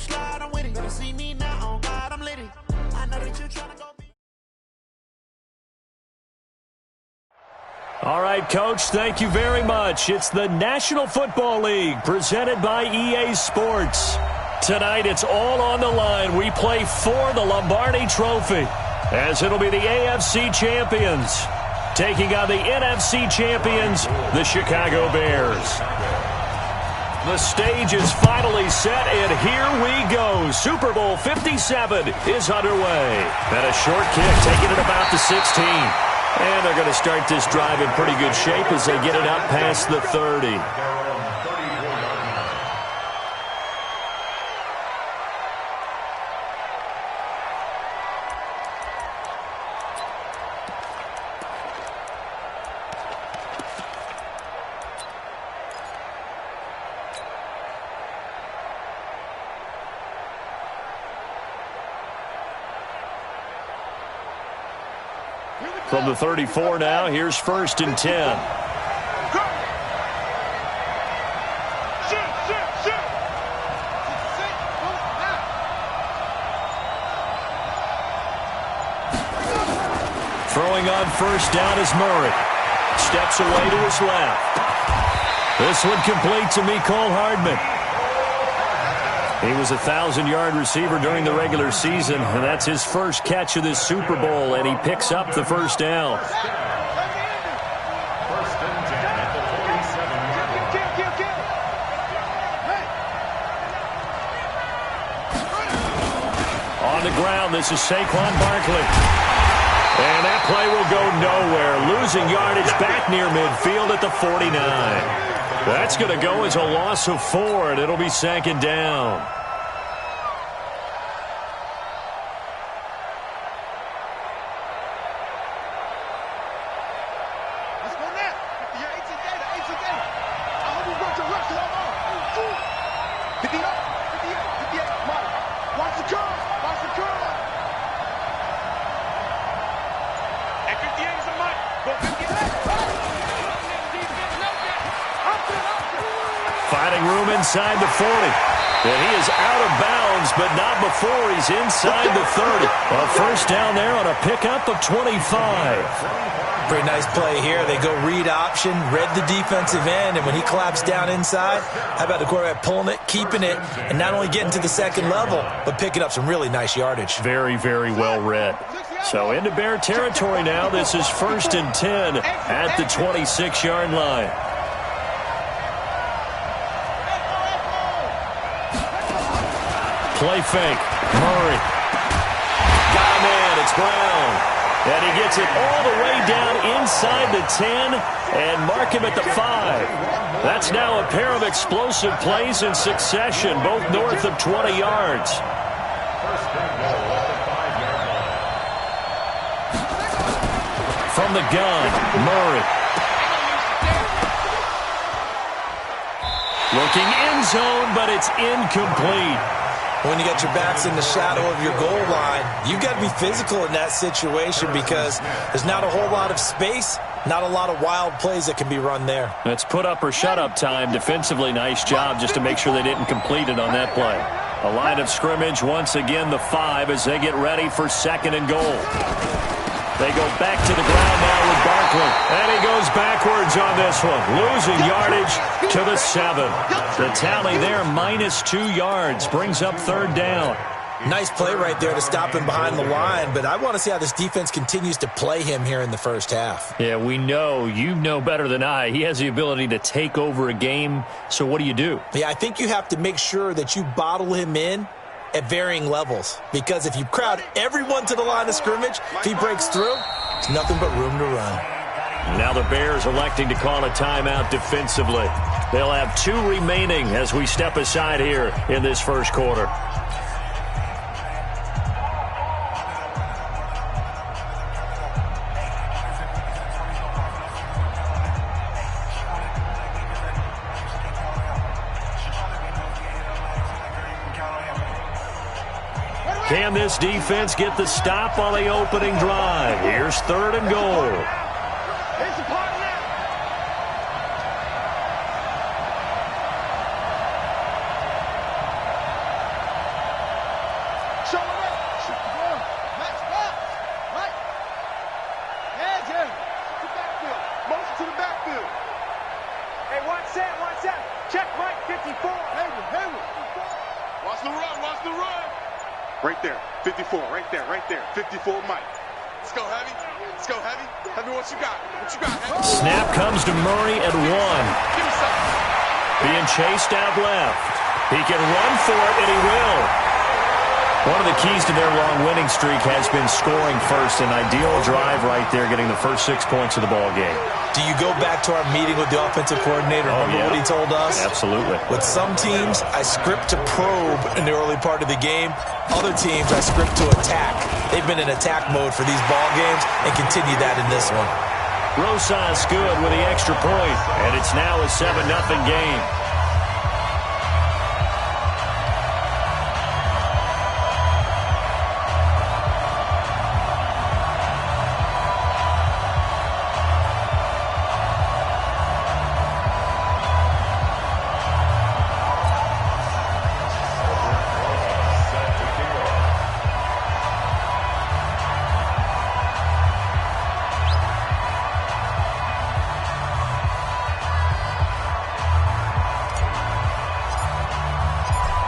slide, I'm with it. Better see me now, on God, I'm litty. I know that you're trying to go. All right, Coach, thank you very much. It's the National Football League presented by EA Sports. Tonight, it's all on the line. We play for the Lombardi Trophy, as it'll be the AFC champions taking on the NFC champions, the Chicago Bears. The stage is finally set, and here we go. Super Bowl 57 is underway. And a short kick taking it about the 16. And they're going to start this drive in pretty good shape as they get it up past the 30. From the 34 now, here's 1st and 10. Throwing on 1st down is Murray. Steps away to his left. This one complete to Mecole Hardman. He was a 1,000-yard receiver during the regular season, and that's his first catch of this Super Bowl, and he picks up the 1st down. On the ground, this is Saquon Barkley. And that play will go nowhere. Losing yardage back near midfield at the 49. That's going to go as a loss of 4, and it'll be 2nd down. Let's go now. Your 18 data, 18 data. I hope you got your reps on. 58, 58, 58. Mike, watch the curve. Watch the curve. And 58 is a Mike. Go 58. Finding room inside the 40. And he is out of bounds, but not before he's inside the 30. A 1st down there on a pickup of 25. Pretty nice play here. They go read option, read the defensive end, and when he collapsed down inside, how about the quarterback pulling it, keeping it, and not only getting to the 2nd level, but picking up some really nice yardage. Very, very well read. So into Bear territory now. This is 1st and 10 at the 26-yard line. Play fake. Murray. Got a man. It's Brown. And he gets it all the way down inside the 10 and mark him at the 5. That's now a pair of explosive plays in succession, both north of 20 yards. From the gun, Murray. Looking end zone, but it's incomplete. When you got your backs in the shadow of your goal line, you've got to be physical in that situation because there's not a whole lot of space, not a lot of wild plays that can be run there. It's put up or shut up time. Defensively, nice job just to make sure they didn't complete it on that play. A line of scrimmage, once again the 5 as they get ready for 2nd and goal. They go back to the ground now with Barkley. And he goes backwards on this one. Losing yardage to the 7. The tally there, -2 yards. Brings up 3rd down. Nice play right there to stop him behind the line, but I want to see how this defense continues to play him here in the 1st half. Yeah, we know. You know better than I. He has the ability to take over a game. So what do? Yeah, I think you have to make sure that you bottle him in at varying levels, because if you crowd everyone to the line of scrimmage, if he breaks through, it's nothing but room to run. Now the Bears electing to call a timeout defensively. They'll have 2 remaining as we step aside here in this 1st quarter. Can this defense get the stop on the opening drive? Here's 3rd and goal. Right there. 54. Right there. Right there. 54 Mike. Let's go, Heavy. Let's go, Heavy. Heavy, what you got? What you got, Heavy? Snap comes to Murray at 1. Give me something. Being chased out left. He can run for it, and he will. One of the keys to their long winning streak has been scoring first. An ideal drive right there, getting the first 6 points of the ball game. Do you go back to our meeting with the offensive coordinator? Remember what he told us? Absolutely. With some teams, I script to probe in the early part of the game. Other teams, I script to attack. They've been in attack mode for these ball games and continue that in this one. Rosas good with the extra point, and it's now a 7-0 game.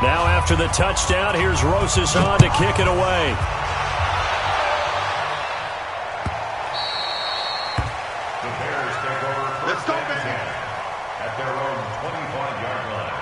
Now after the touchdown, here's Rosas on to kick it away. The Bears take over first and 10 at their own 25-yard line.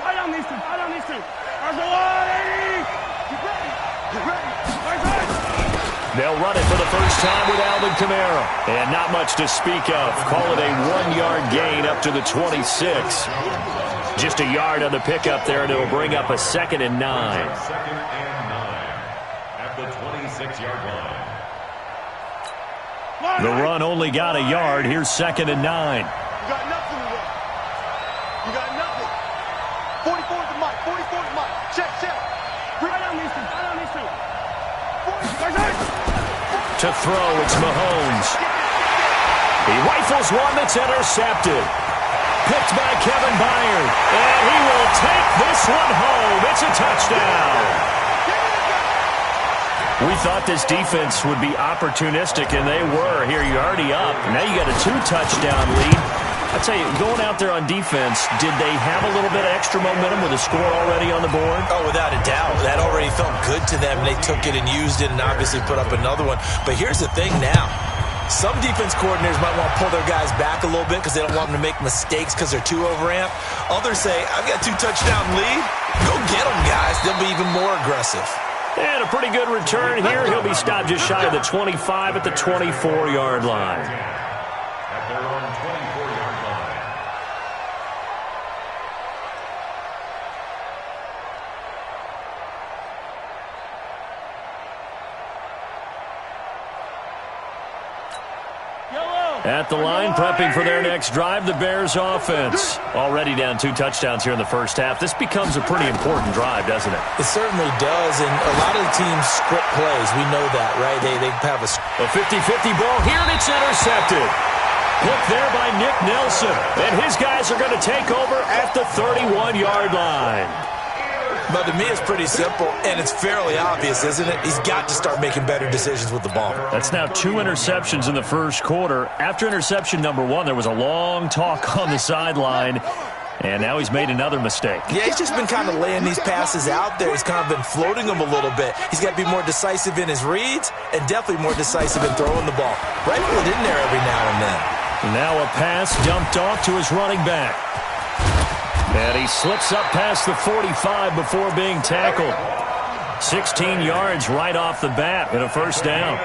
I don't need to. There's a lot, Eddie. Get ready. Get ready. They'll run it for the first time with Alvin Kamara. And not much to speak of. Call it a 1-yard gain up to the 26. Just a yard on the pickup there, and it'll bring up a 2nd and 9. 2nd and 9 at the 26-yard line. The run only got a yard. Here's 2nd and 9. You got nothing to run. You got nothing. 44 to Mike. 44 to Mike. Check. Right on these two. To throw, it's Mahomes. He rifles one that's intercepted. Picked by Kevin Byard. And he will take this one home. It's a touchdown. We thought this defense would be opportunistic, and they were. Here, you're already up. Now you got a 2-touchdown lead. I'll tell you, going out there on defense, did they have a little bit of extra momentum with a score already on the board? Oh, without a doubt. That already felt good to them. They took it and used it and obviously put up another one. But here's the thing now. Some defense coordinators might want to pull their guys back a little bit because they don't want them to make mistakes because they're too overamped. Others say, I've got a 2-touchdown lead. Go get them, guys. They'll be even more aggressive. And a pretty good return here. He'll be stopped just shy of the 25 at the 24-yard line. At their own 24-yard line. At the line, prepping for their next drive, the Bears offense. Already down 2 touchdowns here in the first half. This becomes a pretty important drive, doesn't it? It certainly does, and a lot of the teams script plays. We know that, right? They have a 50-50 ball here, and it's intercepted. Picked there by Nick Nelson. And his guys are going to take over at the 31-yard line. But to me, it's pretty simple, and it's fairly obvious, isn't it? He's got to start making better decisions with the ball. That's now 2 interceptions in the first quarter. After interception number 1, there was a long talk on the sideline, and now he's made another mistake. Yeah, he's just been kind of laying these passes out there. He's kind of been floating them a little bit. He's got to be more decisive in his reads and definitely more decisive in throwing the ball. Rifle it in there every now and then. Now a pass dumped off to his running back. And he slips up past the 45 before being tackled. 16 yards right off the bat and a first down.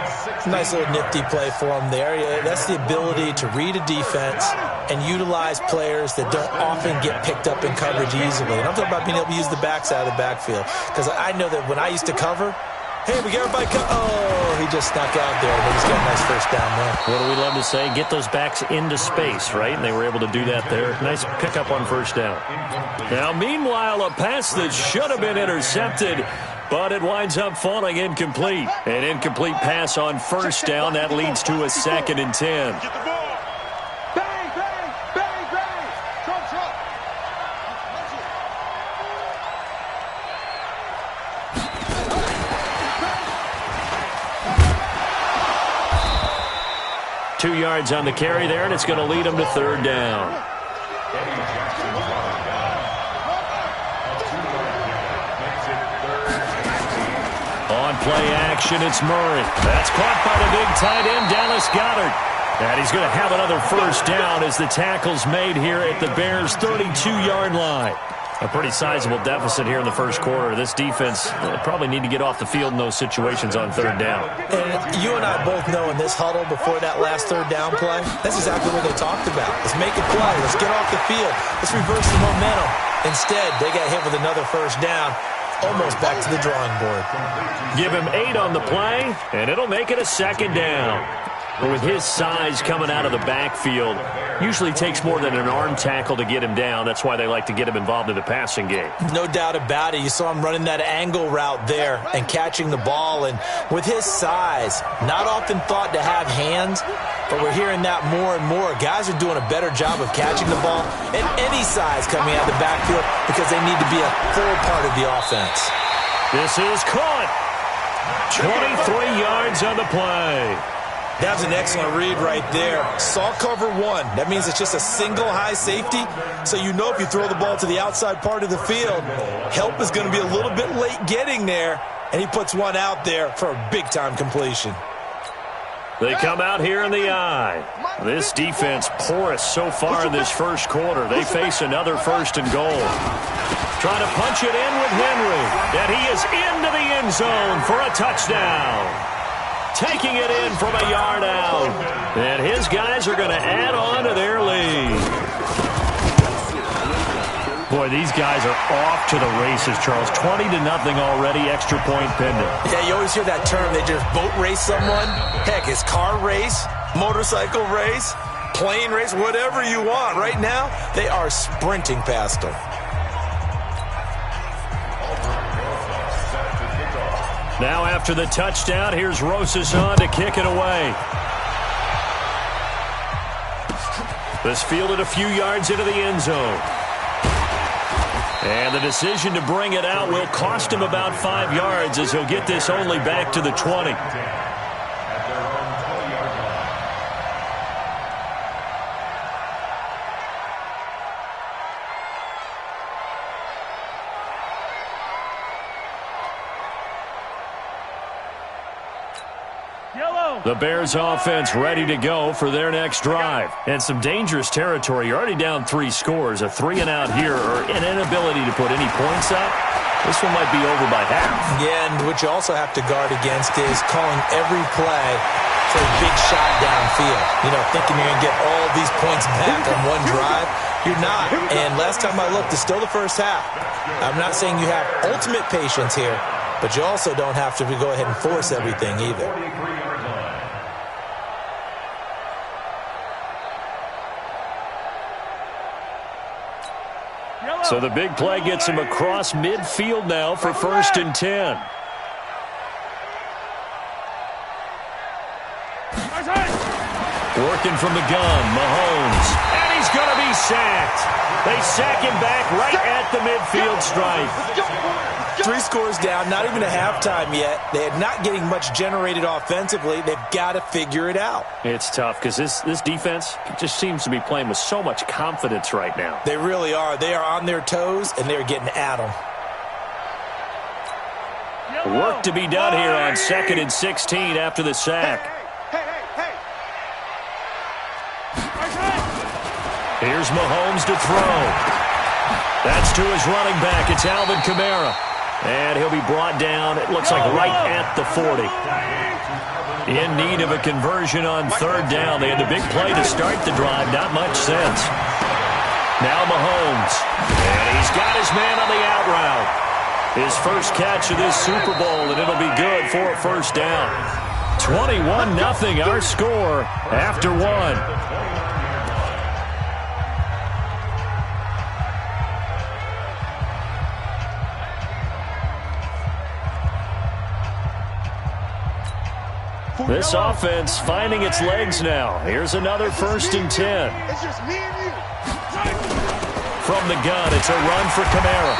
Nice little nifty play for him there. That's the ability to read a defense and utilize players that don't often get picked up in coverage easily. And I'm talking about being able to use the backside of the backfield. Because I know that when I used to cover, hey, we got everybody oh, he just snuck out there, and he's got a nice first down there. What do we love to say? Get those backs into space, right? And they were able to do that there. Nice pickup on first down. Now, meanwhile, a pass that should have been intercepted, but it winds up falling incomplete. An incomplete pass on first down. That leads to a 2nd and 10. Get the ball. Bang, bang, bang, bang. Trump. 2 yards on the carry there, and it's going to lead him to third down. On play action, it's Murray. That's caught by the big tight end, Dallas Goedert. And he's going to have another first down as the tackle's made here at the Bears' 32-yard line. A pretty sizable deficit here in the first quarter. This defense probably need to get off the field in those situations on third down. And you and I both know in this huddle before that last third down play, that's exactly what they talked about. Let's make a play. Let's get off the field. Let's reverse the momentum. Instead, they got hit with another first down. Almost back to the drawing board. Give him 8 on the play, and it'll make it a second down. But with his size coming out of the backfield, usually takes more than an arm tackle to get him down. That's why they like to get him involved in the passing game. No doubt about it. You saw him running that angle route there and catching the ball. And with his size, not often thought to have hands, but we're hearing that more and more. Guys are doing a better job of catching the ball at any size coming out of the backfield because they need to be a full part of the offense. This is caught. 23 yards on the play. That was an excellent read right there. Saw cover 1. That means it's just a single high safety. So you know if you throw the ball to the outside part of the field, help is going to be a little bit late getting there. And he puts one out there for a big-time completion. They come out here in the eye. This defense porous so far in this first quarter. They face another first and goal. Trying to punch it in with Henry. And he is into the end zone for a touchdown. Taking it in from a yard out. And his guys are going to add on to their lead. Boy, these guys are off to the races, Charles. 20-0 already, extra point pending. Yeah, you always hear that term. They just boat race someone. Heck, it's car race, motorcycle race, plane race, whatever you want. Right now, they are sprinting past them. Now after the touchdown, here's Rosas on to kick it away. This fielded a few yards into the end zone. And the decision to bring it out will cost him about 5 yards as he'll get this only back to the 20. The Bears offense ready to go for their next drive. And some dangerous territory. You're already down 3 scores. A 3-and-out here or an inability to put any points up. This one might be over by half. Yeah, and what you also have to guard against is calling every play for a big shot downfield. You know, thinking you're going to get all these points back on one drive. You're not. And last time I looked, it's still the first half. I'm not saying you have ultimate patience here, but you also don't have to go ahead and force everything either. So the big play gets him across midfield now for 1st and 10. Working from the gun, Mahomes. And he's going to be sacked. They sack him back right at the midfield stripe. 3 scores down, not even a halftime yet. They're not getting much generated offensively. They've got to figure it out. It's tough because this defense just seems to be playing with so much confidence right now. They really are. They are on their toes, and they're getting at them. Work to be done here on 2nd and 16 after the sack. Here's Mahomes to throw. That's to his running back. It's Alvin Kamara. And he'll be brought down, it looks like, right at the 40. In need of a conversion on 3rd down. They had the big play to start the drive. Not much sense. Now Mahomes. And he's got his man on the out route. His first catch of this Super Bowl, and it'll be good for a first down. 21-0 our score after 1. This offense finding its legs now. Here's another 1st and 10. It's just me and you. From the gun, it's a run for Kamara.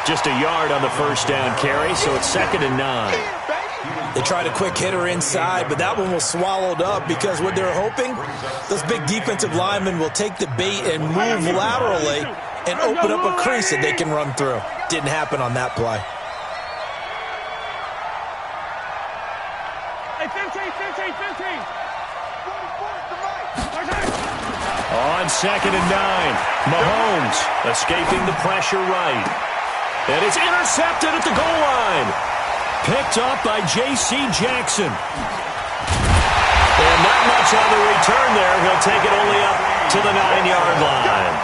Just a yard on the first down carry, so it's 2nd and 9. They tried a quick hitter inside, but that one was swallowed up because what they're hoping, those big defensive linemen will take the bait and move laterally and open up a crease that they can run through. Didn't happen on that play. Hey, 15. On 2nd and 9, Mahomes escaping the pressure right. And it's intercepted at the goal line. Picked up by J.C. Jackson. And not much on the return there. He'll take it only up to the 9-yard line.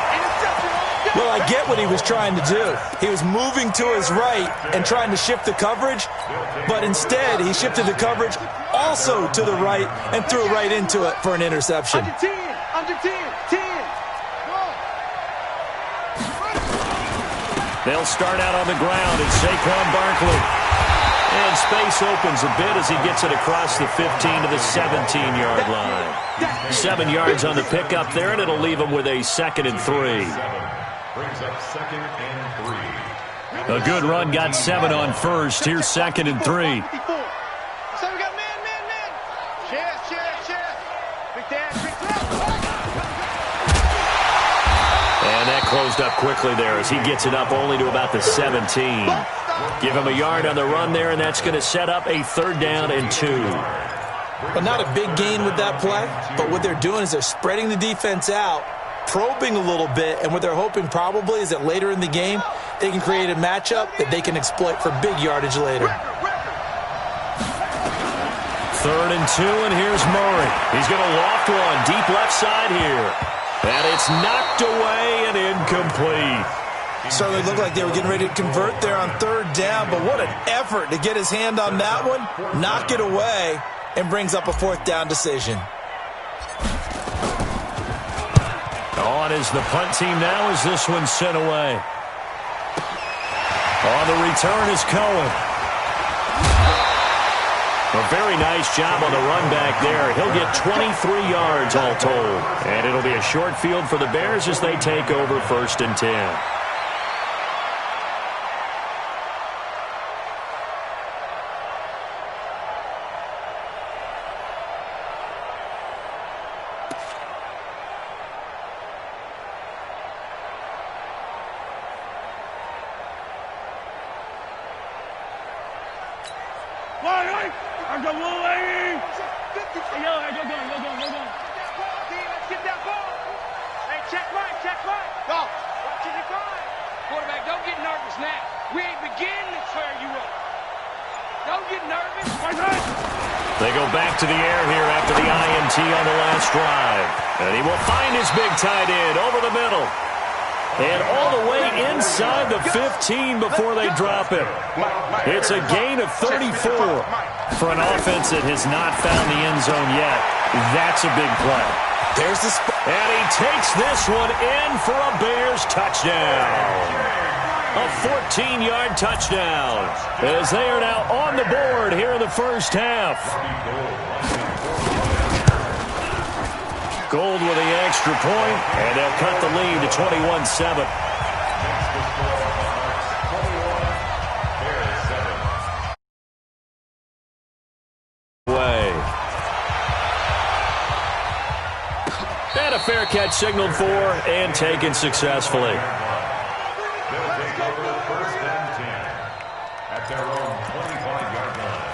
Well, I get what he was trying to do. He was moving to his right and trying to shift the coverage, but instead he shifted the coverage also to the right and threw right into it for an interception. Under 10. They'll start out on the ground, and Saquon Barkley. And space opens a bit as he gets it across the 15 to the 17-yard line. 7 yards on the pickup there, and it'll leave him with a 2nd and 3. Brings up 2nd and 3. A good run got 7 on first. Here's 2nd and 3. So we got man. Chest. Big dad. And that closed up quickly there as he gets it up only to about the 17. Give him a yard on the run there, and that's going to set up a 3rd down and 2. But not a big gain with that play, but what they're doing is they're spreading the defense out, probing a little bit, and what they're hoping probably is that later in the game, they can create a matchup that they can exploit for big yardage later. 3rd and 2, and here's Murray. He's going to loft one deep left side here. And it's knocked away and incomplete. Certainly looked like they were getting ready to convert there on 3rd down, but what an effort to get his hand on that one, knock it away, and brings up a 4th down decision. On is the punt team now as this one's sent away. On the return is Cohen. A very nice job on the run back there. He'll get 23 yards all told. And it'll be a short field for the Bears as they take over 1st and 10. They go back to the air here after the INT on the last drive. And he will find his big tight end over the middle. And all the way inside the 15 before they drop him. It's a gain of 34 for an offense that has not found the end zone yet. That's a big play. There's the spot. And he takes this one in for a Bears touchdown. A 14-yard touchdown as they are now on the board here in the first half. Gold with the extra point, and they'll cut the lead to 21-7. And a fair catch signaled for and taken successfully. They'll take over 1st and 10 at their own 25-yard line.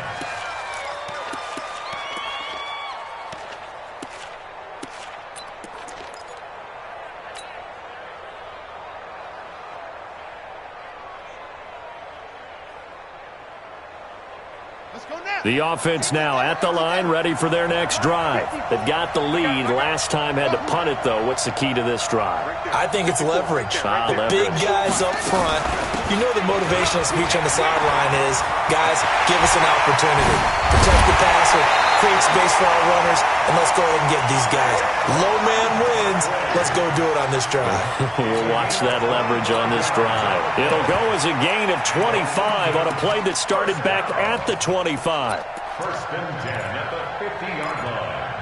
The offense now at the line, ready for their next drive. They've got the lead. Last time had to punt it, though. What's the key to this drive? I think it's leverage. The Leverage. big guys up front. You know the motivational speech on the sideline is, guys, give us an opportunity. Protect the passer, create space for our runners, and let's go ahead and get these guys. Low man wins. Let's go do it on this drive. We'll watch that leverage on this drive. It'll go as a gain of 25 on a play that started back at the 25. 1st and 10 at the 50-yard line.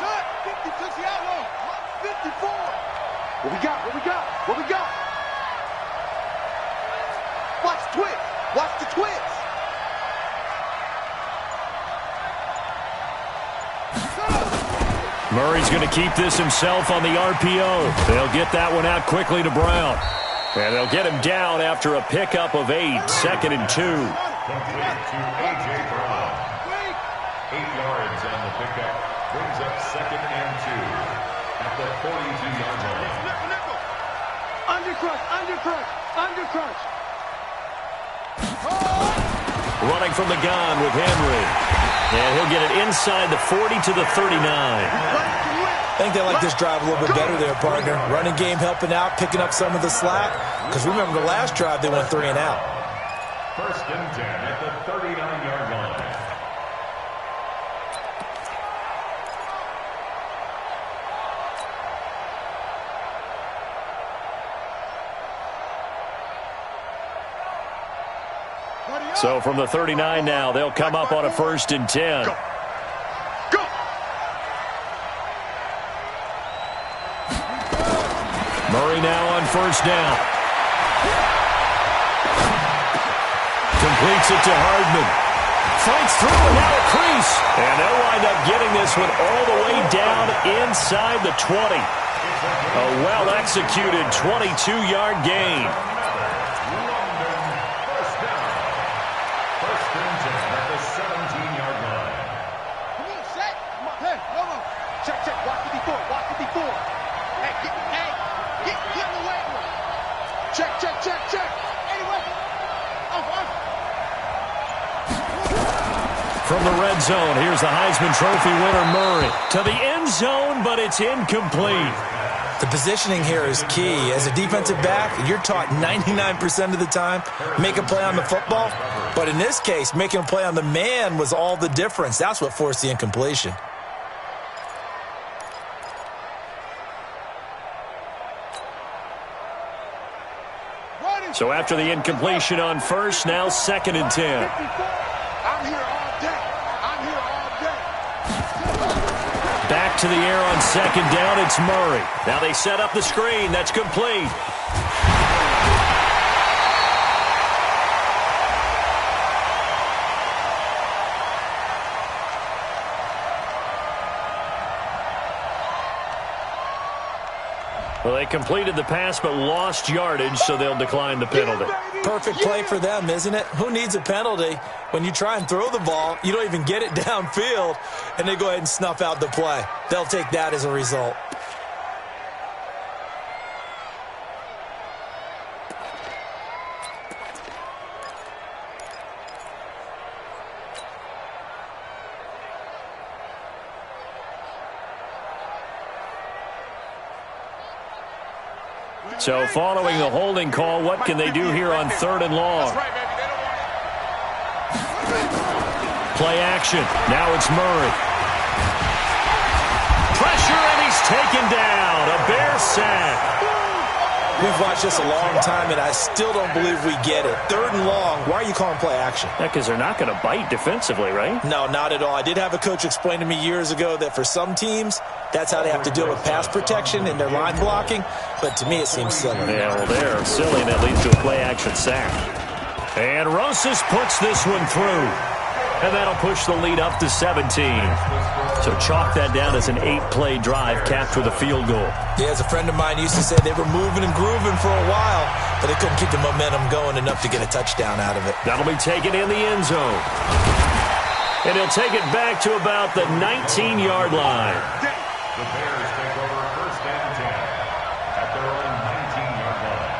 Son, 50 took the outlaw. 54. What we got? Watch the twist. Murray's going to keep this himself on the RPO. They'll get that one out quickly to Brown. And they'll get him down after a pickup of 8, 2nd and 2. Complete to A.J. Brown. 8 yards on the pickup. Brings up 2nd and 2 at the 42-yard line. Under crunch. Running from the gun with Henry. And he'll get it inside the 40 to the 39. I think they like this drive a little bit better there, partner. Running game helping out, picking up some of the slack. Because remember, the last drive, they went 3 and out. 1st and 10 at the 39-yard line. So from the 39 now, they'll come up on a 1st and 10. Go. Murray now on 1st down. Completes it to Hardman. Fights through without a crease. And they'll wind up getting this one all the way down inside the 20. A well-executed 22-yard gain. Check. Anyway. From the red zone, here's the Heisman Trophy winner, Murray. To the end zone, but it's incomplete. The positioning here is key. As a defensive back, you're taught 99% of the time, make a play on the football. But in this case, making a play on the man was all the difference. That's what forced the incompletion. So after the incompletion on 1st, now 2nd and 10. I'm here all day. Back to the air on 2nd down, it's Murray. Now they set up the screen. That's complete. Well, they completed the pass but lost yardage, so they'll decline the penalty. Perfect play for them, isn't it? Who needs a penalty? When you try and throw the ball, you don't even get it downfield, and they go ahead and snuff out the play. They'll take that as a result. So following the holding call, what can they do here on 3rd and long? Play action. Now it's Murray. Pressure, and he's taken down. A Bear sack. We've watched this a long time, and I still don't believe we get it. 3rd and long, why are you calling play action? Yeah, because they're not going to bite defensively, right? No, not at all. I did have a coach explain to me years ago that for some teams, that's how they have to deal with pass protection and their line blocking. But to me, it seems silly. Yeah, well, they're silly, and that leads to a play-action sack. And Rosas puts this one through. And that'll push the lead up to 17. So chalk that down as an 8-play drive capped with a field goal. Yeah, as a friend of mine used to say, they were moving and grooving for a while, but they couldn't keep the momentum going enough to get a touchdown out of it. That'll be taken in the end zone. And he'll take it back to about the 19-yard line. The Bears take over 1st and 10 at their own 19-yard line.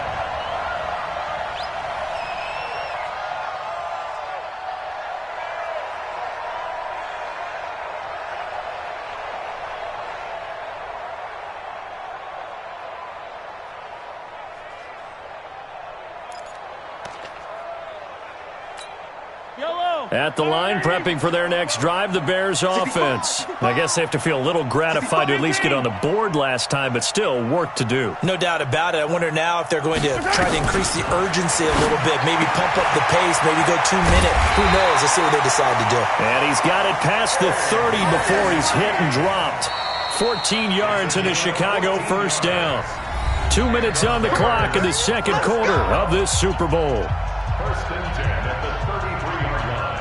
At the line, prepping for their next drive, the Bears offense. I guess they have to feel a little gratified to at least get on the board last time, but still work to do. No doubt about it. I wonder now if they're going to try to increase the urgency a little bit, maybe pump up the pace, maybe go 2-minute. Who knows? Let's see what they decide to do. And he's got it past the 30 before he's hit and dropped. 14 yards in a Chicago 1st down. 2 minutes on the clock in the 2nd quarter of this Super Bowl. 1st and 10 at the 33-yard line.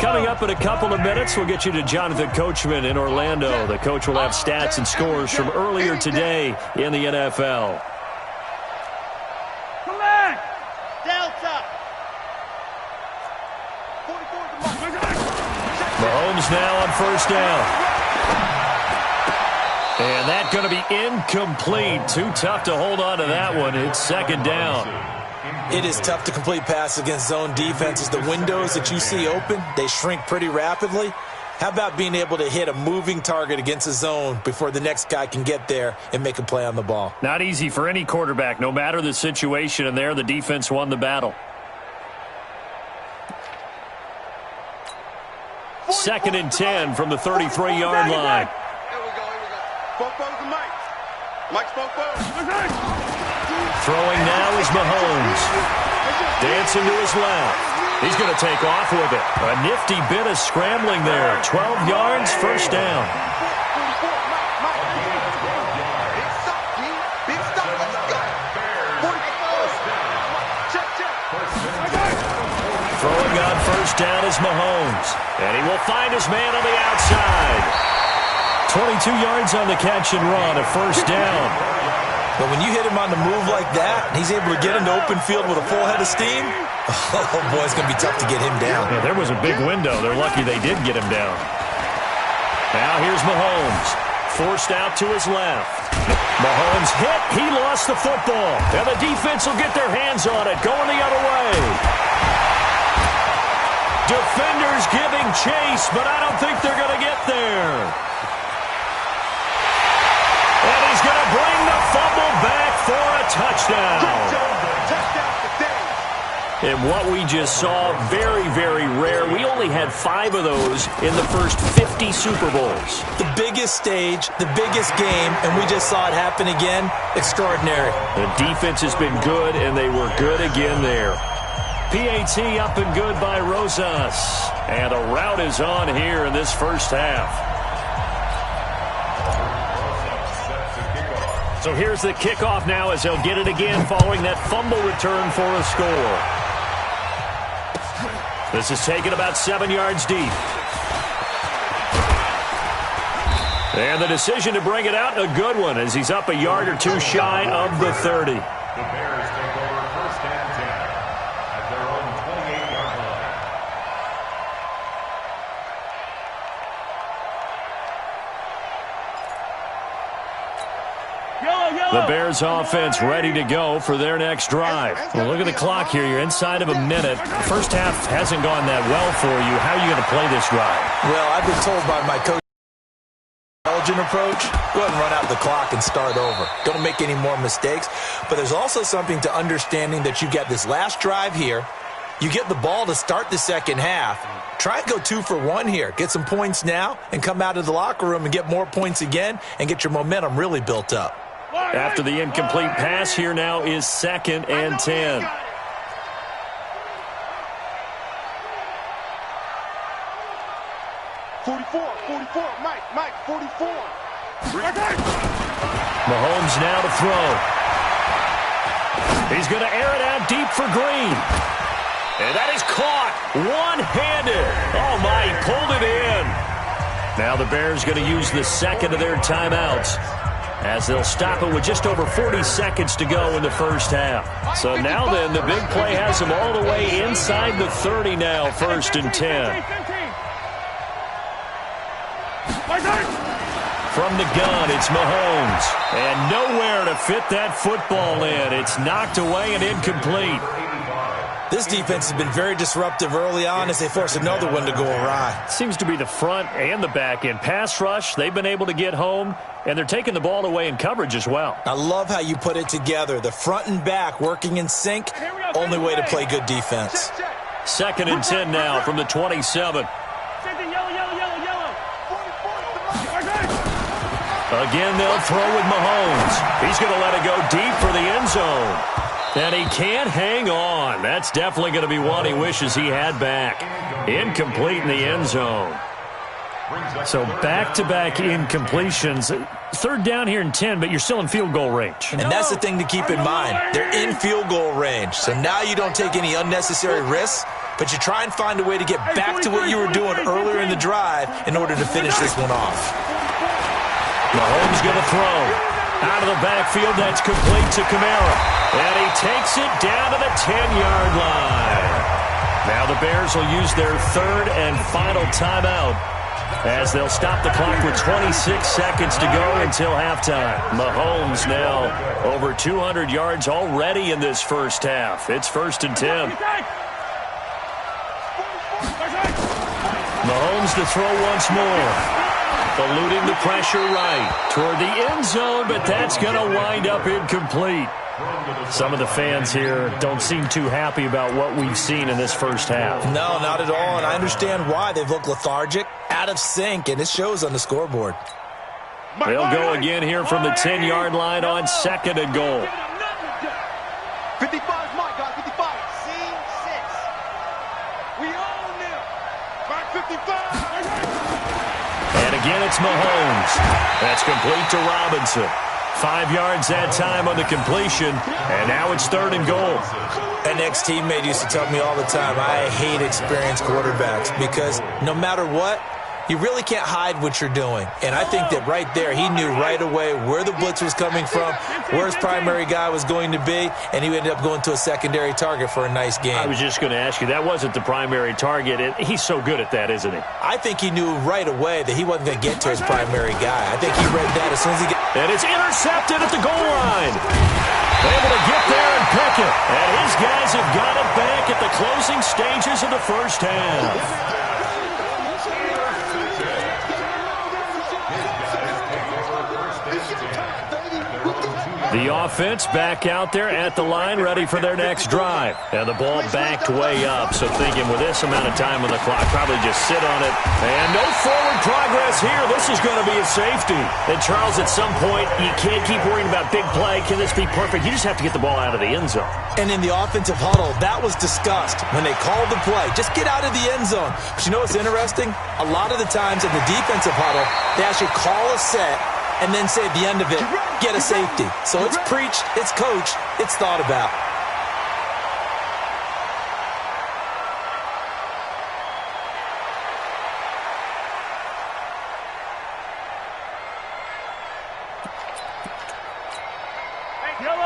Coming up in a couple of minutes, we'll get you to Jonathan Coachman in Orlando. The coach will have stats and scores from earlier today in the NFL. Delta. Mahomes now on first down. And that's going to be incomplete. Too tough to hold on to that one. It's second down. It is tough to complete passes against zone defenses. The windows that you see open, they shrink pretty rapidly. How about being able to hit a moving target against a zone before the next guy can get there and make a play on the ball? Not easy for any quarterback, no matter the situation, and there the defense won the battle. Second and 10 from the 33-yard line. Here we go. Fofos and Mike. Mike's Fofos. Throwing now is Mahomes. Dancing to his left. He's going to take off with it. A nifty bit of scrambling there. 12 yards, first down. Big stop. Let's go. 44. Throwing on first down is Mahomes. And he will find his man on the outside. 22 yards on the catch and run, a first down. But when you hit him on the move like that, and he's able to get into open field with a full head of steam, oh, boy, it's going to be tough to get him down. Yeah, there was a big window. They're lucky they did get him down. Now here's Mahomes. Forced out to his left. Mahomes hit. He lost the football. And the defense will get their hands on it. Going the other way. Defenders giving chase, but I don't think they're going to get there. And he's going to bring the fumble back for a touchdown. And what we just saw, very, very rare. We only had 5 of those in the first 50 Super Bowls. The biggest stage, the biggest game, and we just saw it happen again. Extraordinary. The defense has been good, and they were good again there. PAT up and good by Rosas. And a rout is on here in this first half. So here's the kickoff now as they'll get it again following that fumble return for a score. This is taken about 7 yards deep. And the decision to bring it out, a good one, as he's up a yard or two shy of the 30. The Bears take over first and 10 at their own 28-yard line. The Bears offense ready to go for their next drive. Well, look at the clock here. You're inside of a minute. First half hasn't gone that well for you. How are you going to play this drive? Well, I've been told by my coach, intelligent approach, go ahead and run out the clock and start over. Don't make any more mistakes. But there's also something to understanding that you get this last drive here. You get the ball to start the second half. Try and go 2 for 1 here. Get some points now and come out of the locker room and get more points again and get your momentum really built up. After the incomplete pass, here now is second and 10. Mike, 44. Mahomes now to throw. He's going to air it out deep for Green. And that is caught one-handed. Oh, my, he pulled it in. Now the Bears going to use the second of their timeouts, as they'll stop it with just over 40 seconds to go in the first half. So now then, the big play has them all the way inside the 30 now, first and 10. From the gun, it's Mahomes. And nowhere to fit that football in. It's knocked away and incomplete. This defense has been very disruptive early on as they force another one to go awry. Seems to be the front and the back end. Pass rush, they've been able to get home, and they're taking the ball away in coverage as well. I love how you put it together. The front and back working in sync, only way to play good defense. Second and 10 now from the 27. Again, they'll throw with Mahomes. He's going to let it go deep for the end zone. And he can't hang on. That's definitely going to be one he wishes he had back. Incomplete in the end zone. So back-to-back incompletions. Third down here in 10, but you're still in field goal range. And that's the thing to keep in mind. They're in field goal range. So now you don't take any unnecessary risks. but you try and find a way to get back to what you were doing earlier in the drive in order to finish this one off. Mahomes going to throw. Out of the backfield, that's complete to Kamara. And he takes it down to the 10-yard line. Now the Bears will use their third and final timeout, as they'll stop the clock with 26 seconds to go until halftime. Mahomes now over 200 yards already in this first half. It's 1st and 10. Mahomes to throw once more. Eluding the pressure right toward the end zone, but that's going to wind up incomplete. Some of the fans here don't seem too happy about what we've seen in this first half. No, not at all, and I understand why. They've looked lethargic, out of sync, and it shows on the scoreboard. They'll go again here from the 10-yard line on 2nd and goal. 55 is Mike, guys, 55. Scene 6. We own them. Back 55. And again, it's Mahomes. That's complete to Robinson. 5 yards that time on the completion, and now it's 3rd and goal. An ex-teammate used to tell me all the time, I hate experienced quarterbacks because no matter what, you really can't hide what you're doing. And I think that right there, he knew right away where the blitz was coming from, where his primary guy was going to be, and he ended up going to a secondary target for a nice game. I was just going to ask you, that wasn't the primary target. He's so good at that, isn't he? I think he knew right away that he wasn't going to get to his primary guy. I think he read that as soon as he got... And it's intercepted at the goal line. Able to get there and pick it. And his guys have got it back at the closing stages of the first half. The offense back out there at the line, ready for their next drive. And the ball backed way up, so thinking with this amount of time on the clock, probably just sit on it. And no forward progress here. This is going to be a safety. And, Charles, at some point, you can't keep worrying about big play. Can this be perfect? You just have to get the ball out of the end zone. And in the offensive huddle, that was discussed when they called the play. Just get out of the end zone. But you know what's interesting? A lot of the times in the defensive huddle, they actually call a set and then say at the end of it, get a safety. So it's preached, it's coached, it's thought about.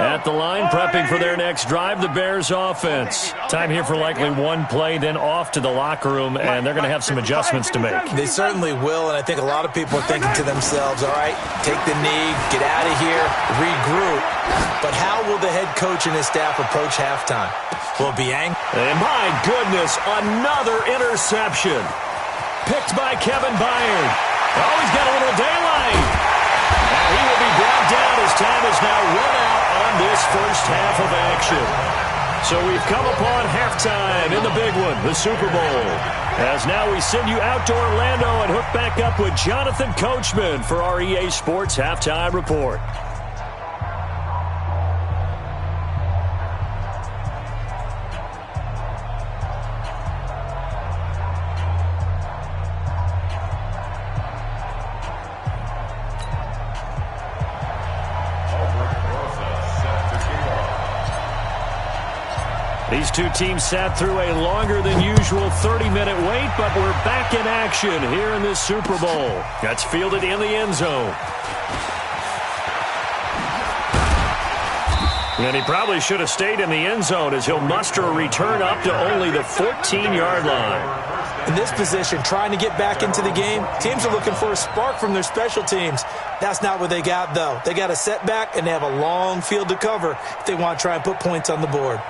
At the line, prepping for their next drive, the Bears offense. Time here for likely one play, then off to the locker room, and they're going to have some adjustments to make. They certainly will, and I think a lot of people are thinking to themselves, all right, take the knee, get out of here, regroup. But how will the head coach and his staff approach halftime? Will it be angry? And my goodness, another interception. Picked by Kevin Byard. Oh, he's got a little daylight. And he will be brought down as time is now run out on this first half of action. So we've come upon halftime in the big one, the Super Bowl. As now we send you out to Orlando and hook back up with Jonathan Coachman for our EA Sports Halftime Report. These two teams sat through a longer than usual 30-minute wait, but we're back in action here in this Super Bowl. That's fielded in the end zone. And he probably should have stayed in the end zone as he'll muster a return up to only the 14-yard line. In this position, trying to get back into the game, teams are looking for a spark from their special teams. That's not what they got, though. They got a setback, and they have a long field to cover if they want to try and put points on the board.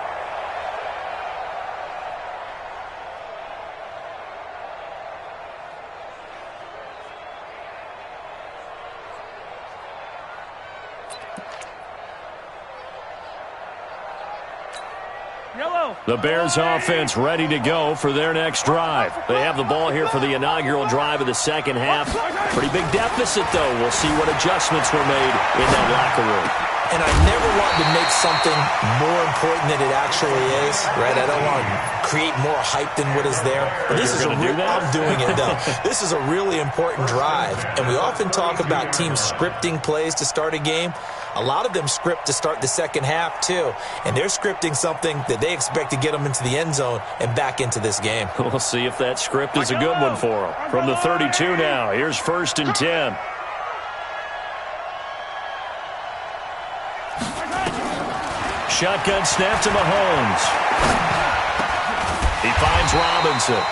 The Bears offense ready to go for their next drive. They have the ball here for the inaugural drive of the second half. Pretty big deficit, though. We'll see what adjustments were made in that locker room. And I never want to make something more important than it actually is, right? I don't want to create more hype than what is there. But this is I'm doing it, though. This is a really important drive. And we often talk about teams scripting plays to start a game. A lot of them script to start the second half, too. And they're scripting something that they expect to get them into the end zone and back into this game. We'll see if that script is a good one for them. From the 32 now, here's 1st and 10. Shotgun snap to Mahomes. He finds Robinson.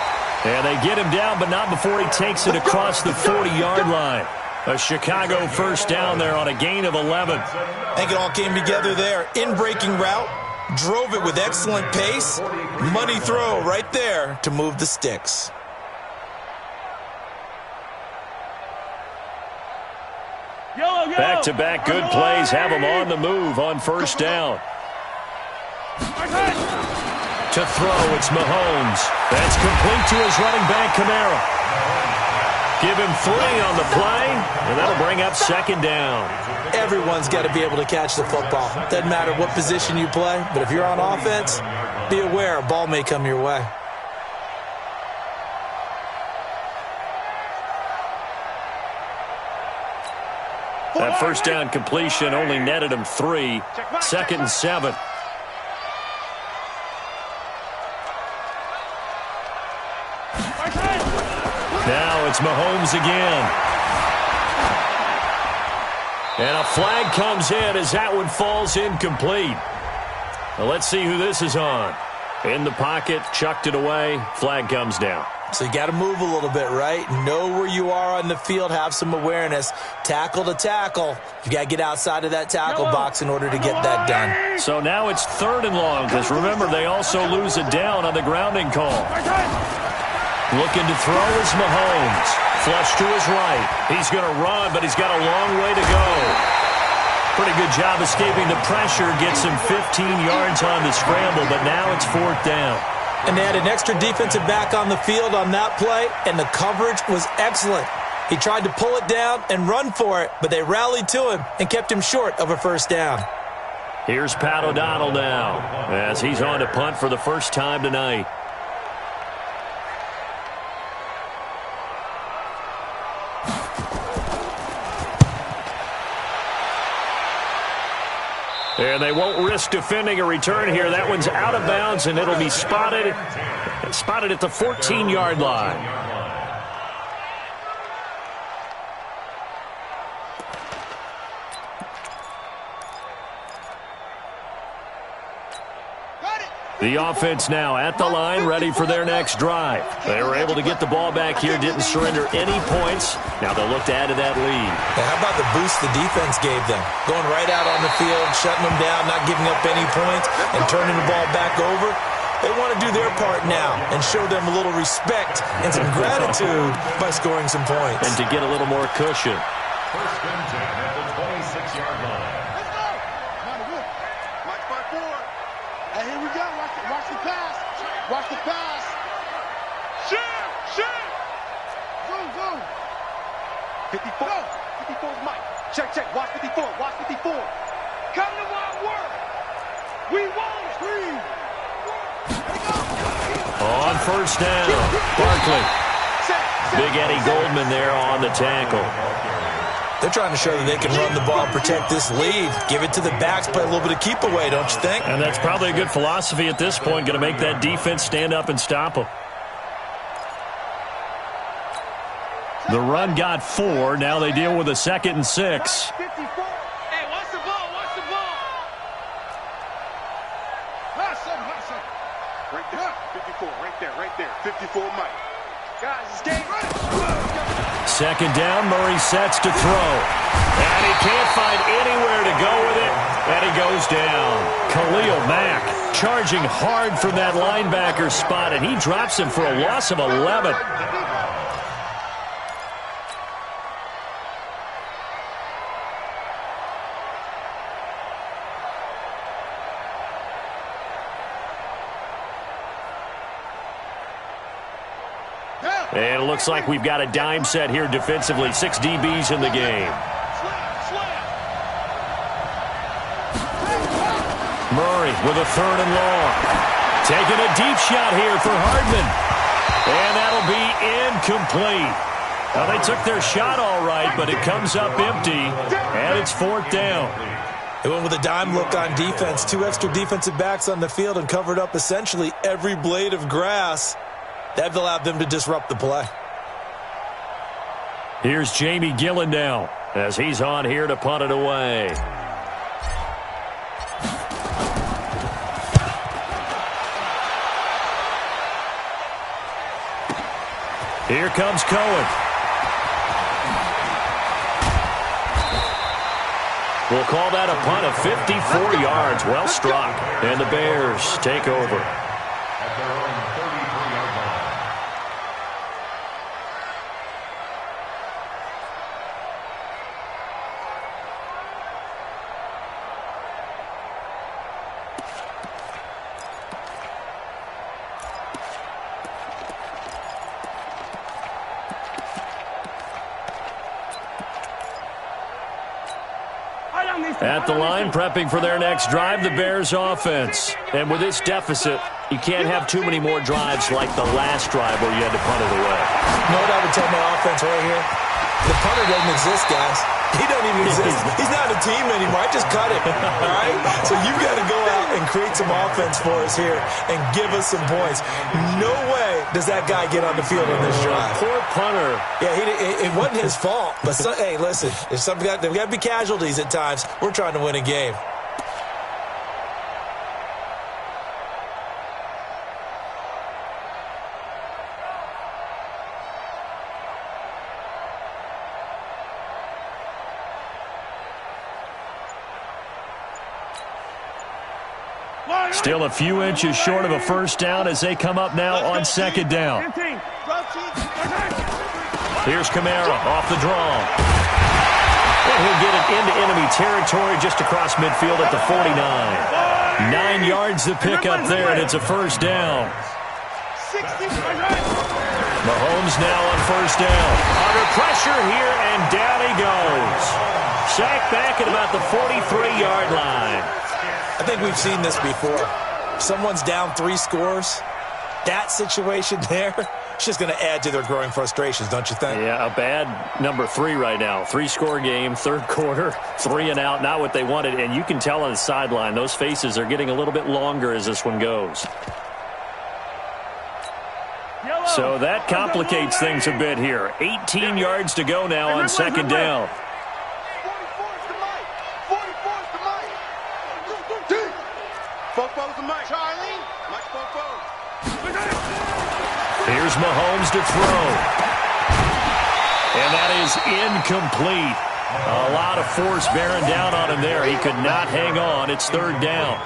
And they get him down, but not before he takes it across the 40-yard line. A Chicago first down there on a gain of 11. I think it all came together there. In-breaking route. Drove it with excellent pace. Money throw right there to move the sticks. Back-to-back good plays have him on the move on first down. To throw, it's Mahomes. That's complete to his running back, Kamara. Give him 3 on the play, and that'll bring up 2nd down. Everyone's got to be able to catch the football. Doesn't matter what position you play, but if you're on offense, be aware a ball may come your way. That first down completion only netted him 3. 2nd and 7. Now it's Mahomes again. And a flag comes in as that one falls incomplete. Well, let's see who this is on. In the pocket, chucked it away, flag comes down. So you got to move a little bit, right? Know where you are on the field, have some awareness. Tackle to tackle. You got to get outside of that tackle box in order to get that done. So now it's 3rd and long, because remember, they also lose it down on the grounding call. Looking to throw is Mahomes. Flush to his right. He's going to run, but he's got a long way to go. Pretty good job escaping the pressure. Gets him 15 yards on the scramble, but now it's 4th down. And they had an extra defensive back on the field on that play, and the coverage was excellent. He tried to pull it down and run for it, but they rallied to him and kept him short of a first down. Here's Pat O'Donnell now as he's on to punt for the first time tonight. And they won't risk defending a return here. That one's out of bounds, and it'll be spotted at the 14-yard line. The offense now at the line, ready for their next drive. They were able to get the ball back here, didn't surrender any points. Now they'll look to add to that lead. Now how about the boost the defense gave them? Going right out on the field, shutting them down, not giving up any points, and turning the ball back over. They want to do their part now and show them a little respect and some gratitude by scoring some points. And to get a little more cushion. 1st and 10 at the 26-yard line. Let's go. Mike 5-4. Hey, here we go. Watch the pass. Watch the pass. Shoot. Zoom. 54. 54's Mike. Check. Watch 54. Watch 54. Come to my work. We want it. Scream. On first down, Barkley. Big Eddie Goldman there on the tackle. They're trying to show that they can run the ball, protect this lead. Give it to the backs, play a little bit of keep away, don't you think? And that's probably a good philosophy at this point, going to make that defense stand up and stop them. The run got 4. Now they deal with a 2nd and 6. Hey, watch the ball. Pass him. Right there. 54. Right there. 54 Mike. Guys, it's game. 2nd down, Murray sets to throw. And he can't find anywhere to go with it. And he goes down. Khalil Mack charging hard from that linebacker spot, and he drops him for a loss of 11. And it looks like we've got a dime set here defensively. 6 DBs in the game. with a 3rd and long. Taking a deep shot here for Hardman. And that'll be incomplete. Now, they took their shot all right, but it comes up empty, and it's 4th down. They went with a dime look on defense. 2 extra defensive backs on the field and covered up essentially every blade of grass. That allowed them to disrupt the play. Here's Jamie Gillen now as he's on here to punt it away. Here comes Cohen. We'll call that a punt of 54 yards. Well struck. And the Bears take over. At their own 33-yard line. At the line, prepping for their next drive, the Bears offense. And with this deficit, you can't have too many more drives like the last drive where you had to punt it away. You know what I would tell my offense right here? The punter doesn't exist, guys. He don't even exist. He's not a team anymore. I just cut him, all right? So you've got to go out and create some offense for us here and give us some points. No way does that guy get on the field on this drive. Poor punter. Yeah, it wasn't his fault. But, hey, listen, there's got to be casualties at times. We're trying to win a game. Still a few inches short of a first down as they come up now on 2nd down. Here's Kamara off the draw. And he'll get it into enemy territory just across midfield at the 49. 9 yards to pick up there, and it's a first down. Mahomes now on first down. Under pressure here, and down he goes. Sacked back at about the 43-yard line. I think we've seen this before. Someone's down 3 scores. That situation there, it's just going to add to their growing frustrations, don't you think? Yeah, a bad number 3 right now. 3-score game, 3rd quarter, 3 and out, not what they wanted. And you can tell on the sideline, those faces are getting a little bit longer as this one goes. So that complicates things a bit here. 18 yards to go now on 2nd down. Here's Mahomes to throw. And that is incomplete. A lot of force bearing down on him there. He could not hang on. It's 3rd down.